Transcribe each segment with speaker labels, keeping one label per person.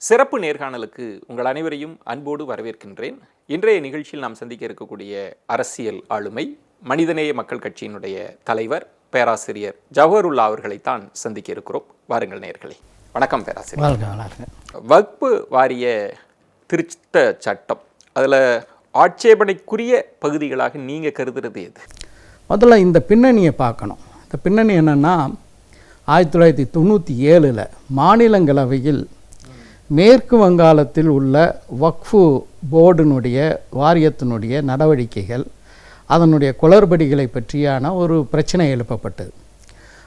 Speaker 1: சிறப்பு நேர்காணலுக்கு உங்கள் அனைவரையும் அன்போடு வரவேற்கின்றேன். இன்றைய நிகழ்ச்சியில் நாம் சந்திக்க இருக்கக்கூடிய அரசியல் ஆளுமை மனிதநேய மக்கள் கட்சியினுடைய தலைவர் பேராசிரியர் ஜவஹருல்லா அவர்களைத்தான் சந்திக்க இருக்கிறோம். வாருங்கள் நேயர்களே. வணக்கம் பேராசிரியர். வக்ஃப் வாரிய திருத்த சட்டம், அதில் ஆட்சேபனைக்குரிய பகுதிகளாக நீங்கள் கருதுறது எது?
Speaker 2: முதல்ல இந்த பின்னணியை பார்க்கணும். இந்த பின்னணி என்னென்னா, 1997 மாநிலங்களவையில் மேற்கு வங்காளத்தில் உள்ள வக்ஃபு போர்டினுடைய வாரியத்தினுடைய நடவடிக்கைகள், அதனுடைய குளறுபடிகளை பற்றியான ஒரு பிரச்சனை எழுப்பப்பட்டது.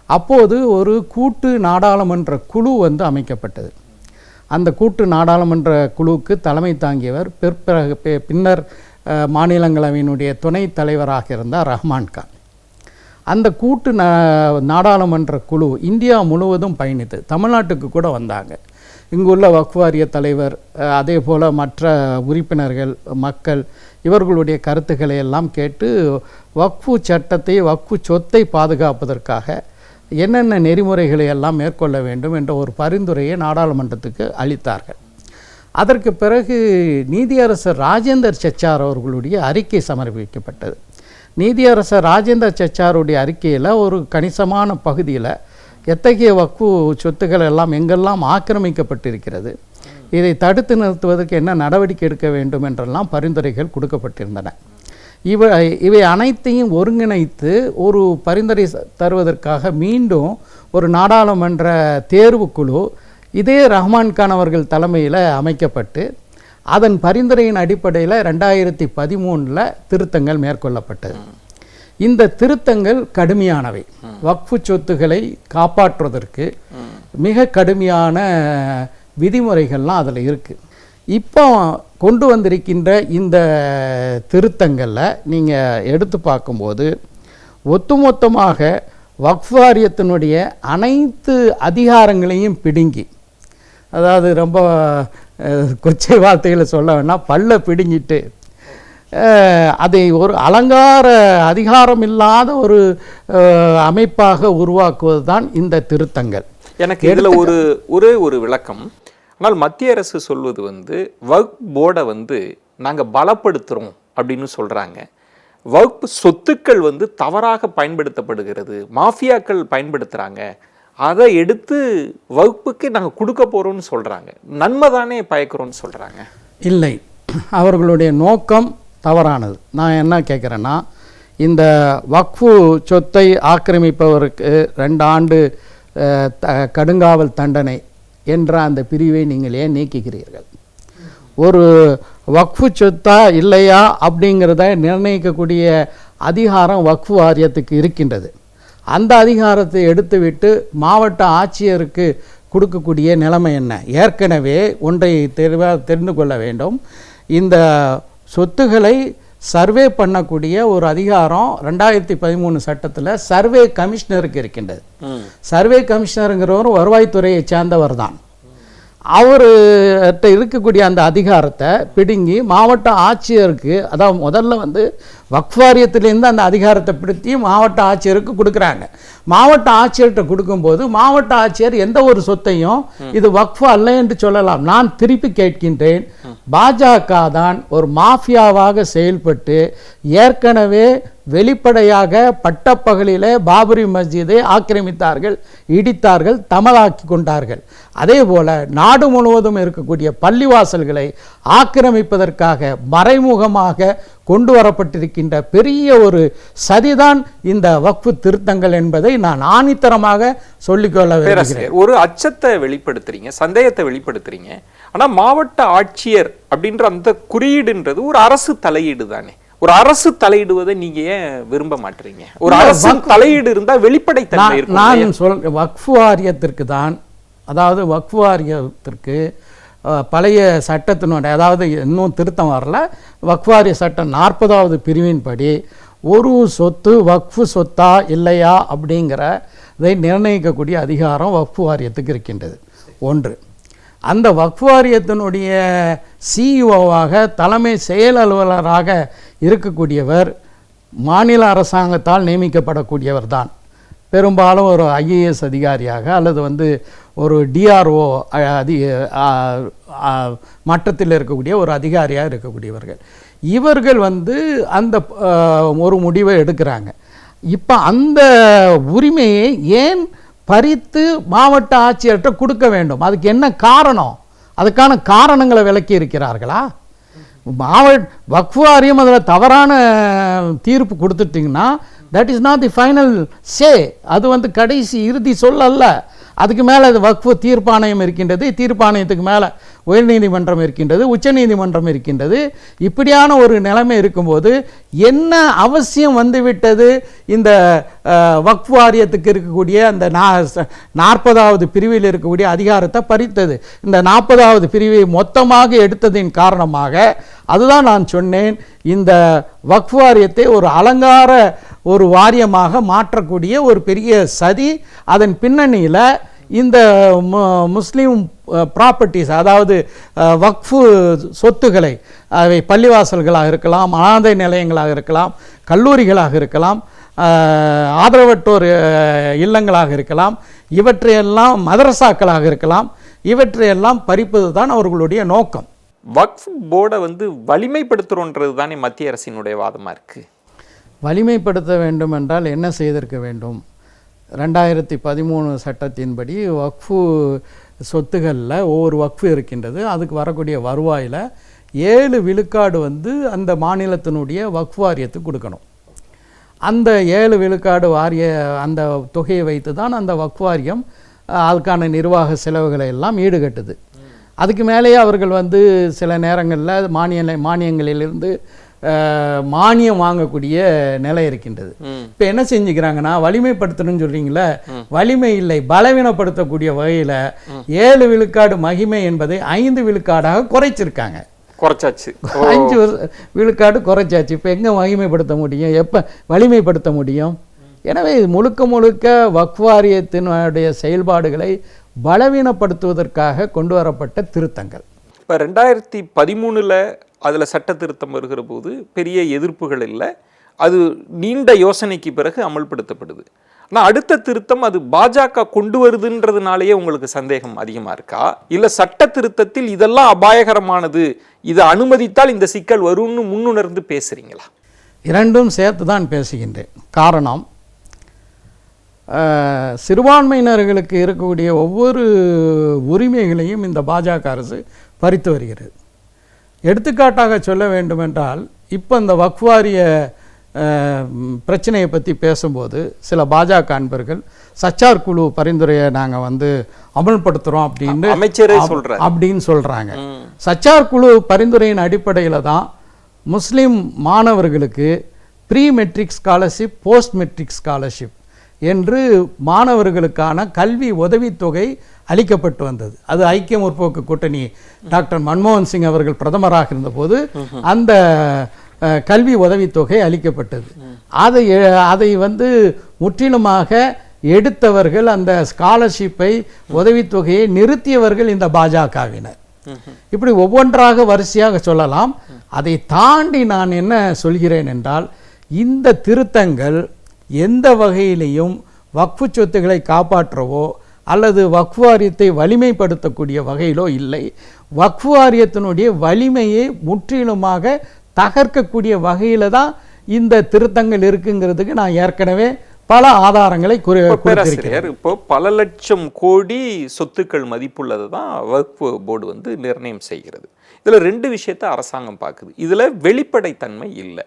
Speaker 2: அப்போது ஒரு கூட்டு நாடாளுமன்ற குழு அமைக்கப்பட்டது. அந்த கூட்டு நாடாளுமன்ற குழுவுக்கு தலைமை தாங்கியவர் பின்னர் மாநிலங்களவையினுடைய துணைத் தலைவராக இருந்தார் ரஹ்மான் கான். அந்த கூட்டு நாடாளுமன்ற குழு இந்தியா முழுவதும் பயணித்து தமிழ்நாட்டுக்கு கூட வந்தாங்க. இங்குள்ள வக்ஃப் வாரிய தலைவர், அதே போல் மற்ற உறுப்பினர்கள், மக்கள் இவர்களுடைய கருத்துக்களை எல்லாம் கேட்டு வக்ஃபு சட்டத்தை, வக்ஃபு சொத்தை பாதுகாப்பதற்காக என்னென்ன நெறிமுறைகளை எல்லாம் மேற்கொள்ள வேண்டும் என்ற ஒரு பரிந்துரையை நாடாளுமன்றத்துக்கு அளித்தார்கள். அதற்கு பிறகு நீதியரசர் ராஜேந்தர் சச்சார் அவர்களுடைய அறிக்கை சமர்ப்பிக்கப்பட்டது. நீதியரசர் ராஜேந்தர் சச்சாருடைய அறிக்கையில் ஒரு கணிசமான பகுதியில் எத்தகைய வக்ஃபு சொத்துக்கள் எல்லாம் எங்கெல்லாம் ஆக்கிரமிக்கப்பட்டிருக்கிறது, இதை தடுத்து நிறுத்துவதற்கு என்ன நடவடிக்கை எடுக்க வேண்டும் என்றெல்லாம் பரிந்துரைகள் கொடுக்கப்பட்டிருந்தன. இவை அனைத்தையும் ஒருங்கிணைத்து ஒரு பரிந்துரை தருவதற்காக மீண்டும் ஒரு நாடாளுமன்ற தேர்வுக்குழு இதே ரஹ்மான் கான் அவர்கள் தலைமையில் அமைக்கப்பட்டு அதன் பரிந்துரையின் அடிப்படையில் 2013 திருத்தங்கள் மேற்கொள்ளப்பட்டது. இந்த திருத்தங்கள் கடுமையானவை. வக்ஃபு சொத்துக்களை காப்பாற்றுவதற்கு மிக கடுமையான விதிமுறைகள்லாம் அதில் இருக்குது. இப்போ கொண்டு வந்திருக்கின்ற இந்த திருத்தங்களில் நீங்கள் எடுத்து பார்க்கும்போது ஒட்டுமொத்தமாக வக்ஃப் வாரியத்தினுடைய அனைத்து அதிகாரங்களையும் பிடுங்கி, அதாவது ரொம்ப கொச்சை வார்த்தைகளை சொல்ல வேணால், பல்ல பிடுங்கிட்டு அதை ஒரு அலங்கார அதிகாரம் இல்லாத ஒரு அமைப்பாக உருவாக்குவது தான் இந்த திருத்தங்கள்.
Speaker 1: எனக்கு இதில் ஒரே ஒரு விளக்கம். ஆனால் மத்திய அரசு சொல்வது வக்ஃப் போர்டை நாங்கள் பலப்படுத்துகிறோம் அப்படின்னு சொல்கிறாங்க. வக்ஃப் சொத்துக்கள் தவறாக பயன்படுத்தப்படுகிறது, மாஃபியாக்கள் பயன்படுத்துகிறாங்க, அதை எடுத்து வக்ஃபுக்கு நாங்கள் கொடுக்க போகிறோம்னு சொல்கிறாங்க. நன்மை தானே பயக்கிறோன்னு சொல்கிறாங்க.
Speaker 2: இல்லை, அவர்களுடைய நோக்கம் தவறானது. நான் என்ன கேட்குறேன்னா, இந்த வக்ஃபு சொத்தை ஆக்கிரமிப்பவருக்கு 2 ஆண்டு கடுங்காவல் தண்டனை என்ற அந்த பிரிவை நீங்கள் ஏன் நீக்குகிறீர்கள்? ஒரு வக்ஃபு சொத்தா இல்லையா அப்படிங்கிறத நிர்ணயிக்கக்கூடிய அதிகாரம் வக்ஃபு வாரியத்துக்கு இருக்கின்றது. அந்த அதிகாரத்தை எடுத்துவிட்டு மாவட்ட ஆட்சியருக்கு கொடுக்கக்கூடிய நிலைமை என்ன? ஏற்கனவே ஒன்றை தெரிந்து கொள்ள வேண்டும். இந்த சொத்துக்களை சர்வே பண்ணக்கூடிய ஒரு அதிகாரம் 2013 சட்டத்தில் சர்வே கமிஷனருக்கு இருக்கின்றது. சர்வே கமிஷனருங்கிறவர் வருவாய்த்துறையை சேர்ந்தவர் தான். அவர்கிட்ட இருக்கக்கூடிய அந்த அதிகாரத்தை பிடுங்கி மாவட்ட ஆட்சியருக்கு, அதாவது முதல்ல வக்ஃப் வாரியத்திலேருந்து அந்த அதிகாரத்தை பிடித்தி மாவட்ட ஆட்சியருக்கு கொடுக்குறாங்க. மாவட்ட ஆட்சியர்கிட்ட கொடுக்கும்போது மாவட்ட ஆட்சியர் எந்த ஒரு சொத்தையும் இது வக்ஃப் அல்ல என்று சொல்லலாம். நான் திருப்பி கேட்கின்றேன், பாஜக தான் ஒரு மாஃபியாவாக செயல்பட்டு ஏற்கனவே வெளிப்படையாக பட்டப்பகலிலே பாபரி மஸ்ஜிதை ஆக்கிரமித்தார்கள், இடித்தார்கள், தமலாக்கி கொண்டார்கள். அதே போல நாடு முழுவதும் இருக்கக்கூடிய பள்ளிவாசல்களை ஆக்கிரமிப்பதற்காக மறைமுகமாக கொண்டு வரப்பட்டிருக்கின்ற பெரிய ஒரு சதிதான் இந்த வக்ஃபு திருத்தங்கள் என்பதை நான் ஆணித்தரமாக சொல்லிக்கொள்ள விரும்புகிறேன்.
Speaker 1: ஒரு அச்சத்தை வெளிப்படுத்துறீங்க, சந்தேகத்தை வெளிப்படுத்துறீங்க. ஆனால் மாவட்ட ஆட்சியர் அப்படின்ற அந்த குறியீடுன்றது ஒரு அரசு தலையீடு தானே. ஒரு அரசு தலையிடுவதை நீங்க ஏன் விரும்ப மாட்டீங்க? ஒரு அரசு தலையீடு இருந்தால் வெளிப்படைத்தன்மை இருக்கும்.
Speaker 2: நான் சொல்றேன், வக்ஃப் வாரியத்திற்கு தான், அதாவது வக்ஃப் வாரியத்திற்கு பழைய சட்டத்தினுடைய, அதாவது இன்னும் திருத்தம் வரல, வக்ஃப் வாரிய சட்டம் 40வது பிரிவின்படி ஒரு சொத்து வக்ஃபு சொத்தா இல்லையா அப்படிங்கிறதை நிர்ணயிக்கக்கூடிய அதிகாரம் வக்ஃப் வாரியத்துக்கு இருக்கின்றது. ஒன்று, அந்த வக்ஃப் வாரியத்தினுடைய சிஇஓவாக தலைமை செயல் அலுவலராக இருக்கக்கூடியவர் மாநில அரசாங்கத்தால் நியமிக்கப்படக்கூடியவர் தான். பெரும்பாலும் ஒரு IAS அதிகாரியாக அல்லது ஒரு DRO மட்டத்தில் இருக்கக்கூடிய ஒரு அதிகாரியாக இருக்கக்கூடியவர்கள். இவர்கள் அந்த ஒரு முடிவை எடுக்கிறாங்க. இப்போ அந்த உரிமையை ஏன் பறித்து மாவட்ட ஆட்சியர்கிட்ட கொடுக்க வேண்டும்? அதுக்கு என்ன காரணம்? அதுக்கான காரணங்களை விளக்கி இருக்கிறார்களா? வக்ஃப் வாரியம் அதில் தவறான தீர்ப்பு கொடுத்துட்டிங்கன்னா that is not the final say. அது கடைசி இறுதி சொல்லல்ல. அதுக்கு மேலே அது வக்ஃப் தீர்ப்பாணையம் இருக்கின்றது, தீர்ப்பாணையத்துக்கு மேலே உயர்நீதிமன்றம் இருக்கின்றது, உச்சநீதிமன்றம் இருக்கின்றது. இப்படியான ஒரு நிலைமை இருக்கும்போது என்ன அவசியம் வந்துவிட்டது இந்த வக்ஃப் வாரியத்துக்கு இருக்கக்கூடிய அந்த 40வது பிரிவில் இருக்கக்கூடிய அதிகாரத்தை பறித்தது? இந்த 40வது பிரிவை மொத்தமாக எடுத்ததின் காரணமாக அதுதான் நான் சொன்னேன், இந்த வக்ஃப் வாரியத்தை ஒரு அலங்கார ஒரு வாரியமாக மாற்றக்கூடிய ஒரு பெரிய சதி. அதன் பின்னணியில் இந்த முஸ்லீம் ப்ராப்பர்ட்டிஸ், அதாவது வக்ஃபு சொத்துக்களை, அவை பள்ளிவாசல்களாக இருக்கலாம், அனாதை நிலையங்களாக இருக்கலாம், கல்லூரிகளாக இருக்கலாம், ஆதரவற்றோர் இல்லங்களாக இருக்கலாம், இவற்றையெல்லாம் மதரசாக்களாக இருக்கலாம், இவற்றையெல்லாம் பறிப்பது தான் அவர்களுடைய நோக்கம்.
Speaker 1: வக்ஃப் போர்டை வலிமைப்படுத்துகிறோன்றது தானே மத்திய அரசினுடைய வாதமாக இருக்குது.
Speaker 2: வலிமைப்படுத்த வேண்டும் என்றால் என்ன செய்திருக்க வேண்டும்? 2013 சட்டத்தின்படி வக்ஃபு சொத்துகளில் ஒவ்வொரு வக்ஃபு இருக்கின்றது. அதுக்கு வரக்கூடிய வருவாயில் 7 விழுக்காடு அந்த மாநிலத்தினுடைய வக்ஃப் வாரியத்துக்கு கொடுக்கணும். அந்த 7 விழுக்காடு அந்த தொகையை வைத்து தான் அந்த வக்ஃப் வாரியம் அதுக்கான நிர்வாக செலவுகளை எல்லாம் ஈடுகட்டுது. அதுக்கு மேலேயே அவர்கள் சில நேரங்களில் மானியங்களிலிருந்து மானியம் வாங்கக்கூடிய நிலை இருக்கின்றது. இப்போ என்ன செஞ்சுக்கிறாங்கன்னா, வலிமைப்படுத்தணும்னு சொல்றீங்களே, வலிமை இல்லை, பலவீனப்படுத்தக்கூடிய வகையில் 7 விழுக்காடு மகிமை என்பதை 5 விழுக்காடாக குறைச்சிருக்காங்க.
Speaker 1: குறைச்சாச்சு,
Speaker 2: 5 விழுக்காடு குறைச்சாச்சு. இப்போ எங்கே மகிமைப்படுத்த முடியும்? எப்போ வலிமைப்படுத்த முடியும்? எனவே இது முழுக்க வக்ஃப் வாரியத்தினுடைய செயல்பாடுகளை பலவீனப்படுத்துவதற்காக கொண்டு வரப்பட்ட திருத்தங்கள்.
Speaker 1: இப்போ 2013 அதில் சட்ட திருத்தம் வருகிற போது பெரிய எதிர்ப்புகள் இல்லை, அது நீண்ட யோசனைக்கு பிறகு அமல்படுத்தப்படுது. ஆனால் அடுத்த திருத்தம் அது பாஜக கொண்டு வருதுன்றதுனாலேயே உங்களுக்கு சந்தேகம் அதிகமாக இருக்கா? இல்லை சட்ட திருத்தத்தில் இதெல்லாம் அபாயகரமானது, இதை அனுமதித்தால் இந்த சிக்கல் வரும்னு முன்னுணர்ந்து பேசுகிறீங்களா?
Speaker 2: இரண்டும் சேர்த்து தான் பேசுகின்றேன். காரணம், சிறுபான்மையினர்களுக்கு இருக்கக்கூடிய ஒவ்வொரு உரிமைகளையும் இந்த பாஜக அரசு பறித்து வருகிறது. எடுத்துக்காட்டாக சொல்ல வேண்டுமென்றால், இப்போ இந்த வக்ஃப் வாரிய பிரச்சனையை பற்றி பேசும்போது சில பாஜக அன்பர்கள் சச்சார் குழு பரிந்துரையை நாங்கள் அமல்படுத்துகிறோம் அப்படின்னு சொல்கிறாங்க. சச்சார் குழு பரிந்துரையின் அடிப்படையில் தான் முஸ்லீம் மாணவர்களுக்கு pre matric scholarship, post matric scholarship என்று மாணவர்களுக்கான கல்வி உதவித்தொகை அளிக்கப்பட்டு வந்தது. அது ஐக்கிய முற்போக்கு கூட்டணி டாக்டர் மன்மோகன் சிங் அவர்கள் பிரதமராக இருந்தபோது அந்த கல்வி உதவித்தொகை அளிக்கப்பட்டது. அதை முற்றிலுமாக எடுத்தவர்கள், அந்த ஸ்காலர்ஷிப்பை உதவித்தொகையை நிறுத்தியவர்கள் இந்த பாஜகவினர். இப்படி ஒவ்வொன்றாக வரிசையாக சொல்லலாம். அதை தாண்டி நான் என்ன சொல்கிறேன் என்றால், இந்த திருத்தங்கள் எந்த வகையிலையும் வக்ஃபு சொத்துக்களை காப்பாற்றவோ அல்லது வக்ஃப் வாரியத்தை வலிமைப்படுத்தக்கூடிய வகையிலோ இல்லை. வக்ஃப் வாரியத்தினுடைய வலிமையை முற்றிலுமாக தகர்க்கக்கூடிய வகையில் தான் இந்த திருத்தங்கள் இருக்குங்கிறதுக்கு நான் ஏற்கனவே பல ஆதாரங்களை குறிப்பிட்டிருக்கிறேன்.
Speaker 1: இப்போ பல லட்சம் கோடி சொத்துக்கள் மதிப்புள்ளது தான் வக்ஃப் போர்டு நிர்ணயம் செய்கிறது. இதில் 2 விஷயத்தை அரசாங்கம் பார்க்குது. இதில் வெளிப்படைத்தன்மை இல்லை,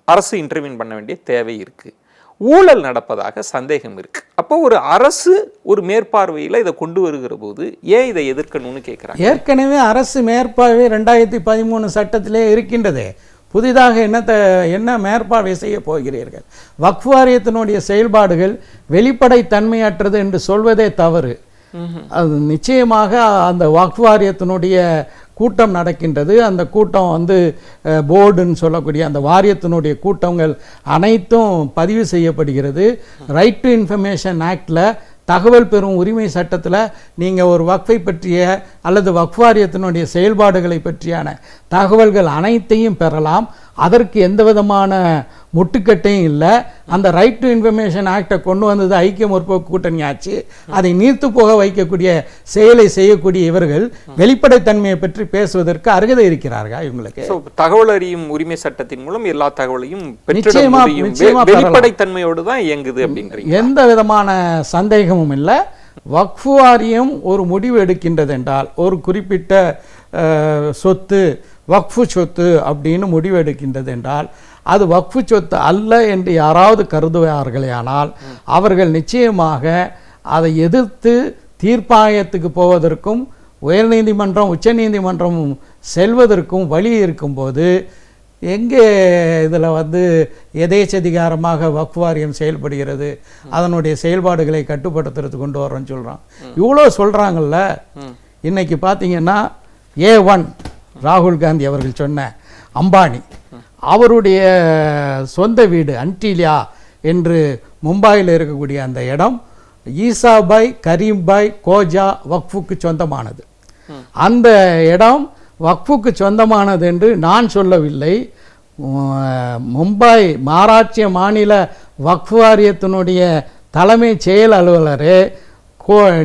Speaker 1: அரசு இன்டர்வீன் பண்ண வேண்டிய தேவை இருக்குது, ஊழல் நடப்பதாக சந்தேகம் இருக்கு. அப்போ ஒரு அரசு ஒரு மேற்பார்வையில் இதை கொண்டு வருகிற போது ஏன் இதை எதிர்க்கணும்னு கேட்குறாங்க.
Speaker 2: ஏற்கனவே அரசு மேற்பார்வை 2013 சட்டத்திலே இருக்கின்றதே. புதிதாக என்ன மேற்பார்வை செய்ய போகிறீர்கள்? வக்ஃப் வாரியத்தினுடைய செயல்பாடுகள் வெளிப்படைத்தன்மையற்றது என்று சொல்வதே தவறு. அது நிச்சயமாக அந்த வக்ஃப் வாரியத்தினுடைய கூட்டம் நடக்கின்றது. அந்த கூட்டம் போர்டுன்னு சொல்லக்கூடிய அந்த வாரியத்தினுடைய கூட்டங்கள் அனைத்தும் பதிவு செய்யப்படுகிறது. ரைட் டு இன்ஃபர்மேஷன் ஆக்டில், தகவல் பெறும் உரிமை சட்டத்தில் நீங்கள் ஒரு வக்ஃபை பற்றிய அல்லது வக்ஃப் வாரியத்தினுடைய செயல்பாடுகளை பற்றியான தகவல்கள் அனைத்தையும் பெறலாம். அதற்கு எந்த விதமான முட்டுக்கட்டையும் இல்லை. அந்த ரைட் டு இன்ஃபர்மேஷன் ஆக்டை கொண்டு வந்தது ஐக்கிய முற்போக்கு கூட்டணி ஆட்சி. அதை நீர்த்து போக வைக்கக்கூடிய செயலை செய்யக்கூடிய இவர்கள் வெளிப்படைத்தன்மையை பற்றி பேசுவதற்கு அருகதை இருக்கிறார்கள். இவங்களுக்கு
Speaker 1: தகவல் அறியும் உரிமை சட்டத்தின் மூலம் எல்லா தகவலையும்
Speaker 2: நிச்சயமா
Speaker 1: வெளிப்படைத்தன்மையோடு தான் இயங்குது அப்படின்றீங்க.
Speaker 2: எந்த விதமான சந்தேகமும் இல்லை. வக்ஃபு வாரியம் ஒரு முடிவு எடுக்கின்றது என்றால், ஒரு குறிப்பிட்ட சொத்து வக்ஃபு சொத்து அப்படின்னு முடிவு எடுக்கின்றது என்றால், அது வக்ஃபு சொத்து அல்ல என்று யாராவது கருதுவார்களேயானால் அவர்கள் நிச்சயமாக அதை எதிர்த்து தீர்ப்பாயத்துக்கு போவதற்கும் உயர்நீதிமன்றம் உச்சநீதிமன்றம் செல்வதற்கும் வழி இருக்கும்போது, எங்கே இதில் எதேச்சதிகாரமாக வக்ஃப் வாரியம் செயல்படுகிறது, அதனுடைய செயல்பாடுகளை கட்டுப்படுத்துறது கொண்டு வரோன்னு சொல்கிறான். இவ்வளோ சொல்கிறாங்கல்ல. இன்னைக்கு பார்த்தீங்கன்னா A1 ராகுல் காந்தி அவர்கள் சொன்ன அம்பானி அவருடைய சொந்த வீடு அன்டிலியா என்று மும்பாயில் இருக்கக்கூடிய அந்த இடம் ஈசாபாய் கரீம்பாய் கோஜா வக்ஃபுக்கு சொந்தமானது. அந்த இடம் வக்ஃபுக்கு சொந்தமானது என்று நான் சொல்லவில்லை. மும்பை மகாராஷ்டிர மாநில வக்ஃப் வாரியத்தினுடைய தலைமை செயல் அலுவலர்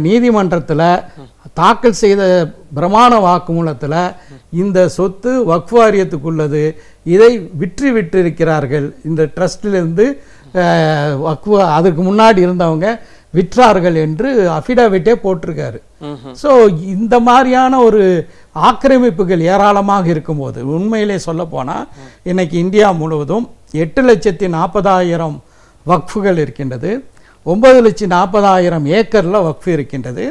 Speaker 2: நீதிமன்றத்தில் தாக்கல் செய்த பிரமாண வாக்குமூலத்தில் இந்த சொத்து வக்ஃப் வாரியத்துக்குள்ளது, இதை விற்றிருக்கிறார்கள், இந்த ட்ரஸ்டிலிருந்து வக்ஃப் அதற்கு முன்னாடி இருந்தவங்க விற்றார்கள் என்று அஃபிடாவிட்டே போட்டிருக்காரு. ஸோ இந்த மாதிரியான ஒரு ஆக்கிரமிப்புகள் ஏராளமாக இருக்கும்போது, உண்மையிலே சொல்ல போனால் இன்னைக்கு இந்தியா முழுவதும் 8,40,000 வக்ஃபுகள் இருக்கின்றது. 9,40,000 ஏக்கரில் வக்ஃபு இருக்கின்றது.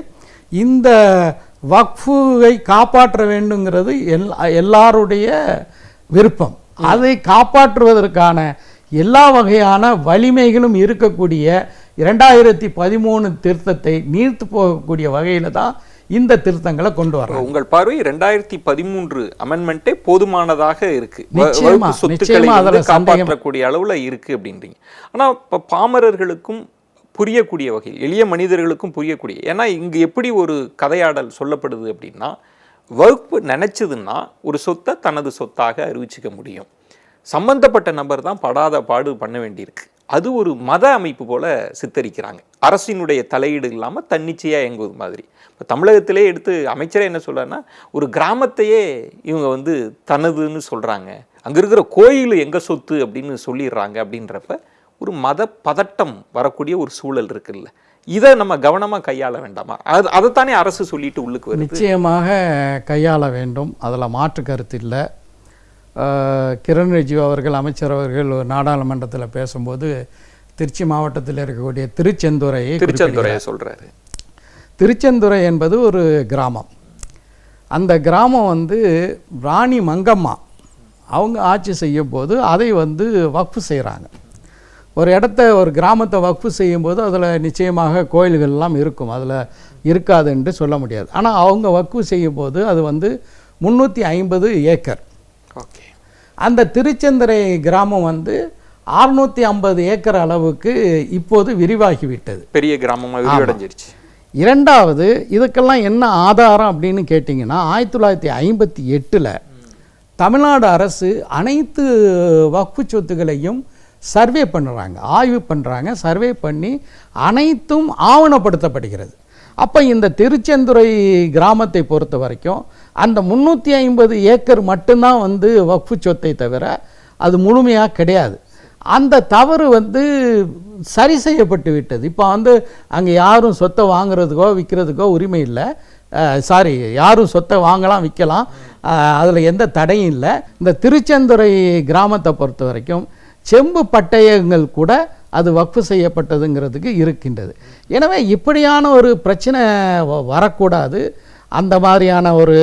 Speaker 2: இந்த வக்ஃபுவை காப்பாற்ற வேண்டுங்கிறது எல்லாருடைய விருப்பம். அதை காப்பாற்றுவதற்கான எல்லா வகையான வலிமைகளும் இருக்கக்கூடிய 2013 திருத்தத்தை நீர்த்து போகக்கூடிய வகையில் தான் இந்த திருத்தங்களை கொண்டு வர.
Speaker 1: உங்கள் பார்வை 2013 அமெண்ட்மெண்ட்டே போதுமானதாக இருக்கு, காப்பாற்றக்கூடிய அளவுல இருக்கு அப்படின்றீங்க. ஆனா இப்ப பாமரர்களுக்கும் புரியக்கூடிய வகையில், எளிய மனிதர்களுக்கும் புரியக்கூடிய, ஏன்னா இங்கு எப்படி ஒரு கதையாடல் சொல்லப்படுது அப்படின்னா, வகுப்பு நினைச்சதுன்னா ஒரு சொத்தை தனது சொத்தாக அறிவிச்சுக்க முடியும், சம்பந்தப்பட்ட நபர் தான் படாத பாடு பண்ண வேண்டியிருக்கு. அது ஒரு மத அமைப்பு போல சித்தரிக்கிறாங்க, அரசினுடைய தலையீடு இல்லாமல் தன்னிச்சையாக இயங்குவது மாதிரி. இப்போ தமிழகத்திலே எடுத்து அமைச்சரே என்ன சொல்கிறாருன்னா, ஒரு கிராமத்தையே இவங்க தனதுன்னு சொல்கிறாங்க, அங்கே இருக்கிற கோயில் எங்கள் சொத்து அப்படின்னு சொல்லிடுறாங்க. அப்படின்றப்ப ஒரு மத பதட்டம் வரக்கூடிய ஒரு சூழல் இருக்குல்ல, இதை நம்ம கவனமாக கையாள வேண்டாமா? அதைத்தானே அரசு சொல்லிட்டு உள்ளுக்கு வருது.
Speaker 2: நிச்சயமாக கையாள வேண்டும், அதில் மாற்று கருத்து இல்லை. கிரண் ரிஜிஜு அவர்கள், அமைச்சர் அவர்கள் நாடாளுமன்றத்தில் பேசும்போது திருச்சி மாவட்டத்தில் இருக்கக்கூடிய திருச்செந்துறையை
Speaker 1: சொல்கிறாரு.
Speaker 2: திருச்செந்துறை என்பது ஒரு கிராமம். அந்த கிராமம் ராணி மங்கம்மா அவங்க ஆட்சி செய்யும் போது அதை வக்ஃபு செய்கிறாங்க. ஒரு ஒரு கிராமத்தை வக்ஃபு செய்யும்போது அதில் நிச்சயமாக கோயில்கள்லாம் இருக்கும், அதில் இருக்காது என்று சொல்ல முடியாது. ஆனால் அவங்க வக்ஃபு செய்யும்போது அது 350 ஏக்கர்.
Speaker 1: ஓகே.
Speaker 2: அந்த திருச்செந்துறை கிராமம் 650 ஏக்கர் அளவுக்கு இப்போது விரிவாகிவிட்டது,
Speaker 1: பெரிய கிராமமாக விரிவடைஞ்சிருச்சு.
Speaker 2: இரண்டாவது, இதுக்கெல்லாம் என்ன ஆதாரம் அப்படின்னு கேட்டிங்கன்னா, 1958 தமிழ்நாடு அரசு அனைத்து வக்ஃபு சொத்துக்களையும் சர்வே பண்ணுறாங்க, ஆய்வு பண்ணுறாங்க. சர்வே பண்ணி அனைத்தும் ஆவணப்படுத்தப்படுகிறது. அப்போ இந்த திருச்செந்துறை கிராமத்தை பொறுத்த வரைக்கும் அந்த 350 ஏக்கர் மட்டும்தான் வக்ஃபு சொத்தை தவிர அது முழுமையாக கிடையாது. அந்த தவறு சரி செய்யப்பட்டு விட்டது. இப்போ அங்கே யாரும் சொத்தை வாங்குறதுக்கோ விற்கிறதுக்கோ உரிமை இல்லை. யாரும் சொத்தை வாங்கலாம் விற்கலாம், அதில் எந்த தடையும் இல்லை. இந்த திருச்செந்துறை கிராமத்தை பொறுத்த வரைக்கும் செம்பு பட்டயங்கள் கூட அது வக்ஃபு செய்யப்பட்டதுங்கிறதுக்கு இருக்கின்றது. எனவே இப்படியான ஒரு பிரச்சனை வரக்கூடாது, அந்த மாதிரியான ஒரு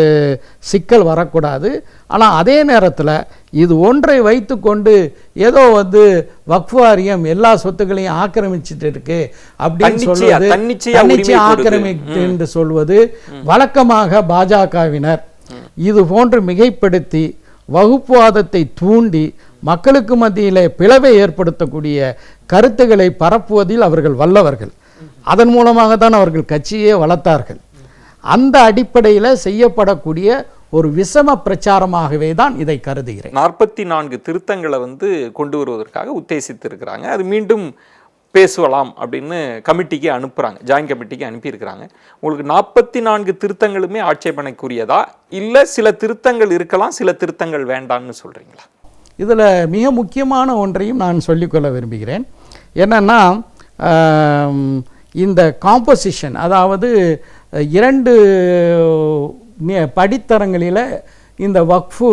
Speaker 2: சிக்கல் வரக்கூடாது. ஆனால் அதே நேரத்தில் இது ஒன்றை வைத்து கொண்டு ஏதோ வக்ஃப் வாரியம் எல்லா சொத்துக்களையும் ஆக்கிரமிச்சுட்டு இருக்கு அப்படின்னு சொல்வது, தன்னிச்சை ஆக்கிரமித்து என்று சொல்வது வழக்கமாக பாஜகவினர் இது போன்று மிகைப்படுத்தி வகுப்புவாதத்தை தூண்டி மக்களுக்கு மத்தியிலே பிளவை ஏற்படுத்தக்கூடிய கருத்துக்களை பரப்புவதில் அவர்கள் வல்லவர்கள். அதன் மூலமாக தான் அவர்கள் கட்சியே வளர்த்தார்கள். அந்த அடிப்படையில் செய்யப்படக்கூடிய ஒரு விஷம பிரச்சாரமாகவே தான் இதை கருதுகிறேன்.
Speaker 1: 44 திருத்தங்களை வந்து கொண்டு வருவதற்காக உத்தேசித்திருக்கிறாங்க. அது மீண்டும் பேசலாம் அப்படின்னு கமிட்டிக்கு அனுப்புகிறாங்க, ஜாயின்ட் கமிட்டிக்கு அனுப்பியிருக்கிறாங்க. உங்களுக்கு 44 திருத்தங்களுமே ஆட்சேபனைக்குரியதா, இல்லை சில திருத்தங்கள் இருக்கலாம் சில திருத்தங்கள் வேண்டாம்னு சொல்கிறீங்களா?
Speaker 2: இதில் மிக முக்கியமான ஒன்றையும் நான் சொல்லிக்கொள்ள விரும்புகிறேன். என்னென்னா, இந்த காம்போசிஷன், அதாவது 2 படித்தரங்களில் இந்த வக்ஃபு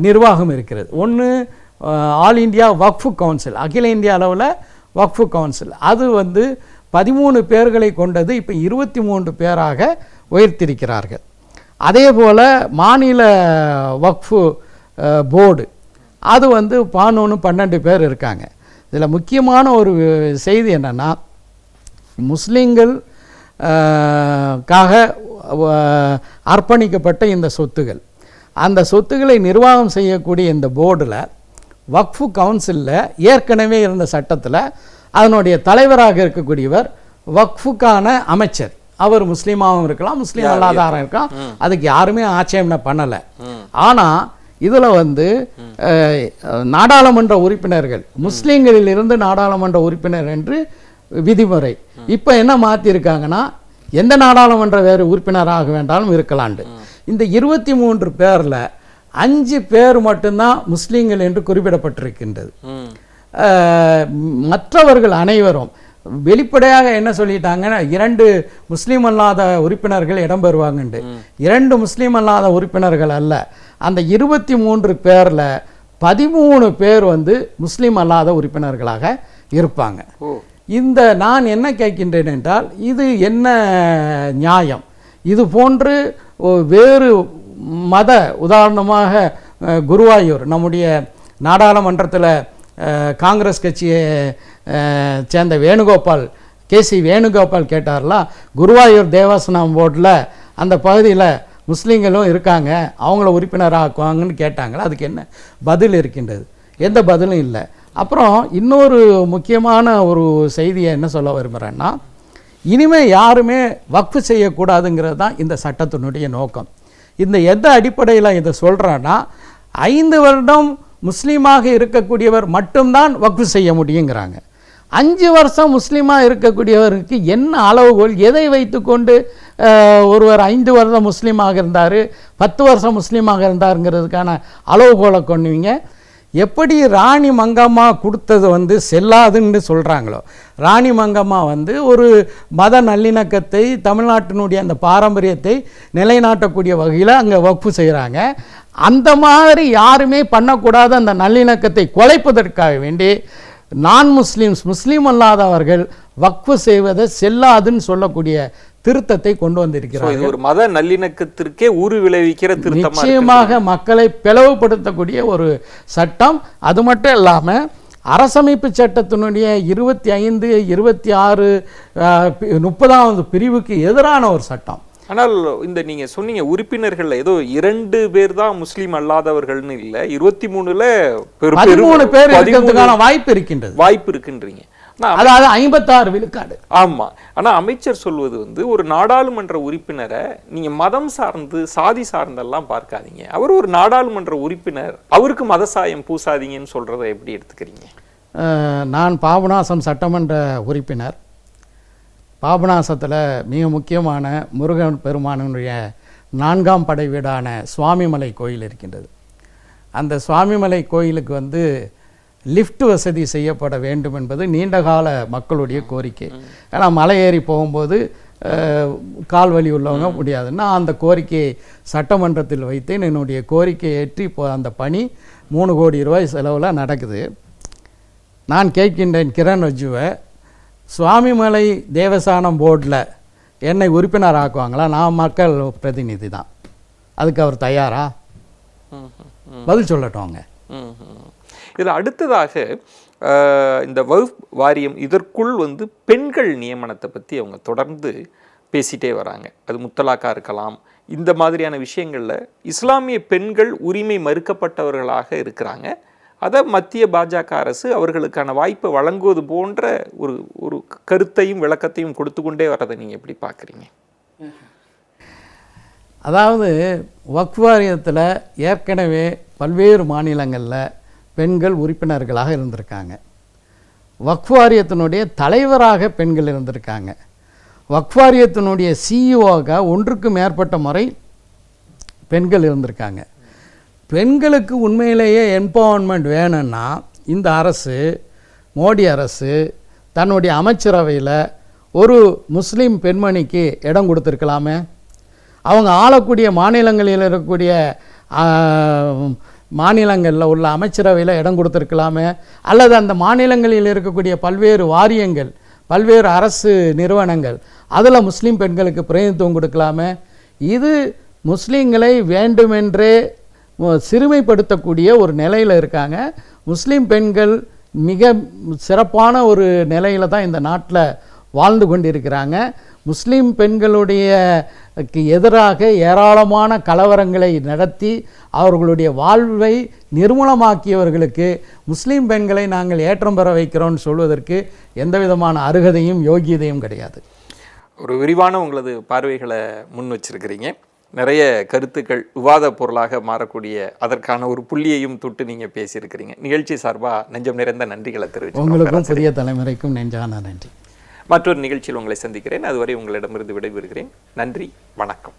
Speaker 2: நிர்வாகம் இருக்கிறது. ஒன்று ஆல் இந்தியா வக்ஃபு கவுன்சில், அகில இந்திய அளவில் வக்ஃபு கவுன்சில். அது வந்து 13 பேர்களை கொண்டது, இப்போ 23 பேராக உயர்த்திருக்கிறார்கள். அதே போல் மாநில வக்ஃபு போர்டு, அது வந்து 12 பேர் இருக்காங்க. இதில் முக்கியமான ஒரு செய்தி என்னென்னா, முஸ்லீம்கள் காக அர்ப்பணிக்கப்பட்ட இந்த சொத்துகள், அந்த சொத்துக்களை நிர்வாகம் செய்யக்கூடிய இந்த போர்டில், வக்ஃபு கவுன்சிலில் ஏற்கனவே இருந்த சட்டத்தில் அதனுடைய தலைவராக இருக்கக்கூடியவர் வக்ஃபுக்கான அமைச்சர். அவர் முஸ்லீமாகவும் இருக்கலாம், முஸ்லீம் அல்லாதாரம் இருக்கலாம், அதுக்கு யாருமே ஆட்சேபனை பண்ணலை. ஆனால் இதில் வந்து நாடாளுமன்ற உறுப்பினர்கள் முஸ்லீம்களிலிருந்து நாடாளுமன்ற உறுப்பினர் என்று விதிமுறை. இப்போ என்ன மாற்றிருக்காங்கன்னா, எந்த நாடாளுமன்ற வேறு உறுப்பினராக வேண்டாலும் இருக்கலாண்டு. இந்த 23 பேரில் 5 பேர் மட்டும்தான் முஸ்லீம்கள் என்று குறிப்பிடப்பட்டிருக்கின்றது. மற்றவர்கள் அனைவரும் வெளிப்படையாக என்ன சொல்லிட்டாங்கன்னா, 2 முஸ்லீம் அல்லாத உறுப்பினர்கள் இடம்பெறுவாங்கண்டு. 2 முஸ்லீம் அல்லாத உறுப்பினர்கள் அல்ல, அந்த 23 பேரில் 13 பேர் வந்து முஸ்லீம் அல்லாத உறுப்பினர்களாக இருப்பாங்க. இந்த நான் என்ன கேட்கின்றேன் என்றால், இது என்ன நியாயம்? இது போன்று வேறு மத, உதாரணமாக குருவாயூர், நம்முடைய நாடாளுமன்றத்தில் காங்கிரஸ் கட்சியை சேர்ந்த வேணுகோபால், கேசி வேணுகோபால் கேட்டார்லாம், குருவாயூர் தேவஸ்தானம் போர்டில் அந்த பகுதியில் முஸ்லீம்களும் இருக்காங்க, அவங்கள உறுப்பினராக்குவாங்கன்னு கேட்டாங்களா? அதுக்கு என்ன பதில் இருக்கின்றது? எந்த பதிலும் இல்லை. அப்புறம் இன்னொரு முக்கியமான ஒரு செய்தியை என்ன சொல்ல விரும்புகிறேன்னா, இனிமேல் யாருமே வக்ஃபு செய்யக்கூடாதுங்கிறது தான் இந்த சட்டத்தினுடைய நோக்கம். இந்த எந்த அடிப்படையில் இதை சொல்கிறேன்னா, 5 வருடம் முஸ்லீமாக இருக்கக்கூடியவர் மட்டும்தான் வக்ஃபு செய்ய முடியுங்கிறாங்க. 5 வருஷம் முஸ்லீமாக இருக்கக்கூடியவருக்கு என்ன அளவுகோல், எதை வைத்துக்கொண்டு ஒருவர் 5 வருடம் முஸ்லீமாக இருந்தார், 10 வருஷம் முஸ்லீமாக இருந்தாருங்கிறதுக்கான அளவுகோலை கொண்டுவீங்க? எப்படி ராணி மங்கம்மா கொடுத்தது வந்து செல்லாதுன்னு சொல்கிறாங்களோ, ராணி மங்கம்மா வந்து ஒரு மத நல்லிணக்கத்தை, தமிழ்நாட்டினுடைய அந்த பாரம்பரியத்தை நிலைநாட்டக்கூடிய வகையில் அங்கே வக்ஃபு செய்கிறாங்க. அந்த மாதிரி யாருமே பண்ணக்கூடாத அந்த நல்லிணக்கத்தை குலைப்பதற்காக வேண்டி நான் முஸ்லீம்ஸ், முஸ்லீம் அல்லாதவர்கள் வக்ஃபு செய்வதை செல்லாதுன்னு சொல்லக்கூடிய திருத்தத்தை கொண்டு வந்திருக்கிறார்.
Speaker 1: ஒரு மத நல்லிணக்கத்திற்கே ஊறு விளைவிக்கிற திருத்தம்,
Speaker 2: நிச்சயமாக மக்களை பிளவுபடுத்தக்கூடிய ஒரு சட்டம். அது மட்டும் இல்லாமல் அரசமைப்பு சட்டத்தினுடைய 25, 26, 30வது பிரிவுக்கு எதிரான ஒரு சட்டம்.
Speaker 1: ஆனால் இந்த நீங்க சொன்னீங்க உறுப்பினர்கள் ஏதோ 2 பேர் தான் முஸ்லீம் அல்லாதவர்கள்னு இல்லை, 23ல
Speaker 2: 13 பேர் இருக்கிறதுக்கான வாய்ப்பு
Speaker 1: இருக்குன்றீங்க.
Speaker 2: அதாவது 56 விழுக்காடு.
Speaker 1: ஆமா. ஆனா அமைச்சர் சொல்வது வந்து, ஒரு நாடாளுமன்ற உறுப்பினரை நீங்க மதம் சார்ந்து, சாதி சார்ந்தெல்லாம் பார்க்காதீங்க, அவர் ஒரு நாடாளுமன்ற உறுப்பினர், அவருக்கு மத சாயம் பூசாதீங்கன்னு சொல்றதை எப்படி எடுத்துக்கிறீங்க?
Speaker 2: நான் பாபநாசம் சட்டமன்ற உறுப்பினர். பாபநாசத்தில் மிக முக்கியமான முருகன் பெருமானுடைய 4ஆம் படை வீடான சுவாமிமலை கோயில் இருக்கின்றது. அந்த சுவாமிமலை கோயிலுக்கு வந்து லிஃப்ட் வசதி செய்யப்பட வேண்டும் என்பது நீண்டகால மக்களுடைய கோரிக்கை. ஏன்னா மலை ஏறி போகும்போது கால் வலி உள்ளவங்க முடியாதுன்னா அந்த கோரிக்கையை சட்டமன்றத்தில் வைத்தேன். என்னுடைய கோரிக்கையை ஏற்றி இப்போ அந்த பணி 3 கோடி ரூபாய் செலவில் நடக்குது. நான் கேட்கின்றேன் கிரண் ரிஜிஜுவை, சுவாமிமலை தேவஸ்தானம் போர்டில் என்னை உறுப்பினர் ஆக்குவாங்களா? நான் மக்கள் பிரதிநிதி தான், அதுக்கு அவர் தயாரா? பதில் சொல்லட்டோங்க.
Speaker 1: இதில் அடுத்ததாக இந்த வக்ஃப் வாரியம் இதற்குள் வந்து பெண்கள் நியமனத்தை பற்றி அவங்க தொடர்ந்து பேசிகிட்டே வராங்க. அது முத்தலாக்கா இருக்கலாம், இந்த மாதிரியான விஷயங்களில் இஸ்லாமிய பெண்கள் உரிமை மறுக்கப்பட்டவர்களாக இருக்கிறாங்க. அதை மத்திய பாஜக அரசு அவர்களுக்கான வாய்ப்பை வழங்குவது போன்ற ஒரு கருத்தையும் விளக்கத்தையும் கொடுத்து கொண்டே வரதை நீங்கள் எப்படி பார்க்குறீங்க?
Speaker 2: அதாவது வக்ஃப் வாரியத்தில் ஏற்கனவே பல்வேறு மாநிலங்களில் பெண்கள் உறுப்பினர்களாக இருந்திருக்காங்க. வக்ஃப் வாரியத்தினுடைய தலைவராக பெண்கள் இருந்திருக்காங்க. வக்ஃப் வாரியத்தினுடைய சிஇஓவாக ஒன்றுக்கு மேற்பட்ட முறை பெண்கள் இருந்திருக்காங்க. பெண்களுக்கு உண்மையிலேயே எம்பவர்மெண்ட் வேணும்னா இந்த அரசு, மோடி அரசு தன்னுடைய அமைச்சரவையில் ஒரு முஸ்லீம் பெண்மணிக்கு இடம் கொடுத்துருக்கலாமே. அவங்க ஆளக்கூடிய மாநிலங்களில் இருக்கக்கூடிய மாநிலங்களில் உள்ள அமைச்சரவையில் இடம் கொடுத்துருக்கலாமே. அல்லது அந்த மாநிலங்களில் இருக்கக்கூடிய பல்வேறு வாரியங்கள், பல்வேறு அரசு நிறுவனங்கள், அதில் முஸ்லீம் பெண்களுக்கு பிரதிநிதித்துவம் கொடுக்கலாமே. இது முஸ்லீம்களை வேண்டுமென்றே சிறுமைப்படுத்தக்கூடிய ஒரு நிலையில் இருக்காங்க. முஸ்லீம் பெண்கள் மிக சிறப்பான ஒரு நிலையில் தான் இந்த நாட்டில் வாழ்ந்து கொண்டிருக்கிறாங்க. முஸ்லீம் பெண்களுடைய எதிராக ஏராளமான கலவரங்களை நடத்தி அவர்களுடைய வாழ்வை நிர்மூலமாக்கியவர்களுக்கு முஸ்லீம் பெண்களை நாங்கள் ஏற்றம் பெற வைக்கிறோம்னு சொல்வதற்கு எந்த விதமான அருகதையும் யோகியதையும் கிடையாது.
Speaker 1: ஒரு விரிவான உங்களது பார்வைகளை முன் வச்சிருக்கிறீங்க. நிறைய கருத்துக்கள் விவாத பொருளாக மாறக்கூடிய அதற்கான ஒரு புள்ளியையும் தொட்டு நீங்கள் பேசியிருக்கிறீங்க. நிகழ்ச்சி சார்பாக நெஞ்சம் நிறைந்த நன்றிகளை தெரிவித்து
Speaker 2: உங்களுக்கும் புதிய தலைமுறைக்கும் நெஞ்சான நன்றி.
Speaker 1: மற்றொரு நிகழ்ச்சியில் உங்களை சந்திக்கிறேன். அதுவரை உங்களிடமிருந்து விடைபெறுகிறேன். நன்றி, வணக்கம்.